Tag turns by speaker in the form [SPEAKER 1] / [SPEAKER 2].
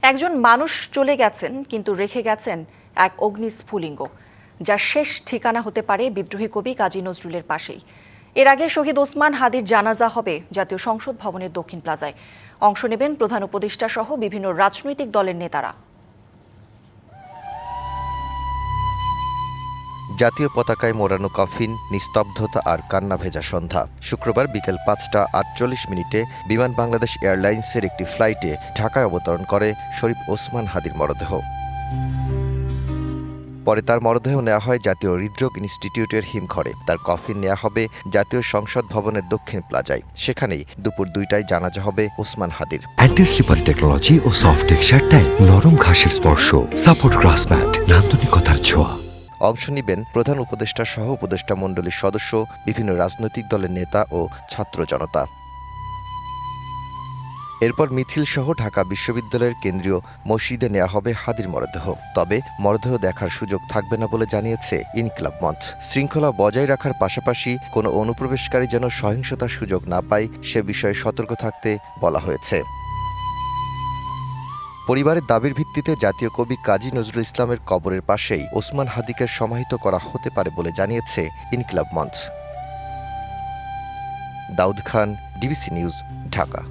[SPEAKER 1] একজন মানুষ চলে গেছেন, কিন্তু রেখে গেছেন এক অগ্নিস্ফুলিঙ্গ, যার শেষ ঠিকানা হতে পারে বিদ্রোহী কবি কাজী নজরুলের পাশেই। এর আগে শহীদ ওসমান হাদির জানাজা হবে জাতীয় সংসদ ভবনের দক্ষিণ প্লাজায়। অংশ নেবেন প্রধান উপদেষ্টা সহ বিভিন্ন রাজনৈতিক দলের নেতারা।
[SPEAKER 2] জাতীয় পতাকায় মোড়ানো কফিন, নিস্তব্ধতা আর কান্না ভেজা সন্ধ্যা। শুক্রবার বিকেল ৫টা ৪৮ বিমান বাংলাদেশ এয়ারলাইন্সের একটি ফ্লাইটে ঢাকায় অবতরণ করে শরীফ ওসমান হাদির মরদেহ। পরে তার মরদেহ নেওয়া হয় জাতীয় হৃদরোগ ইনস্টিটিউটের হিমঘরে। তার কফিন নেওয়া হবে জাতীয় সংসদ ভবনের দক্ষিণ প্লাজায়। সেখানেই দুপুর ২টায় জানাজা হবে ওসমান হাদির।
[SPEAKER 3] অ্যান্টি স্লিপারি টেকনোলজি ও সফট টেক্সচার টাইল, নরম ঘাসের স্পর্শ, সাপোর্ট গ্রাস ম্যাট, নান্দনিকতার ছোঁয়া।
[SPEAKER 2] অংশ নেবেন প্রধান উপদেষ্টা সহ উপদেষ্টা মণ্ডলীর সদস্য, বিভিন্ন রাজনৈতিক দলের নেতা ও ছাত্র জনতা। এরপর মিছিল সহ ঢাকা বিশ্ববিদ্যালয়ের কেন্দ্রীয় মসজিদে নেওয়া হবে হাদির মরদেহ। তবে মরদেহ দেখার সুযোগ থাকবে না বলে জানিয়েছে ইনকিলাব মঞ্চ। শৃঙ্খলা বজায় রাখার পাশাপাশি কোনো অনুপ্রবেশকারী যেন সহিংসতার সুযোগ না পায় সে বিষয়ে সতর্ক থাকতে বলা হয়েছে। পরিবারের দাবির ভিত্তিতে জাতীয় কবি কাজী নজরুল ইসলামের কবরের পাশেই ওসমান হাদিকে সমাহিত করা হতে পারে বলে জানিয়েছে ইনকিলাব মঞ্চ। Daud Khan, DBC news, Dhaka.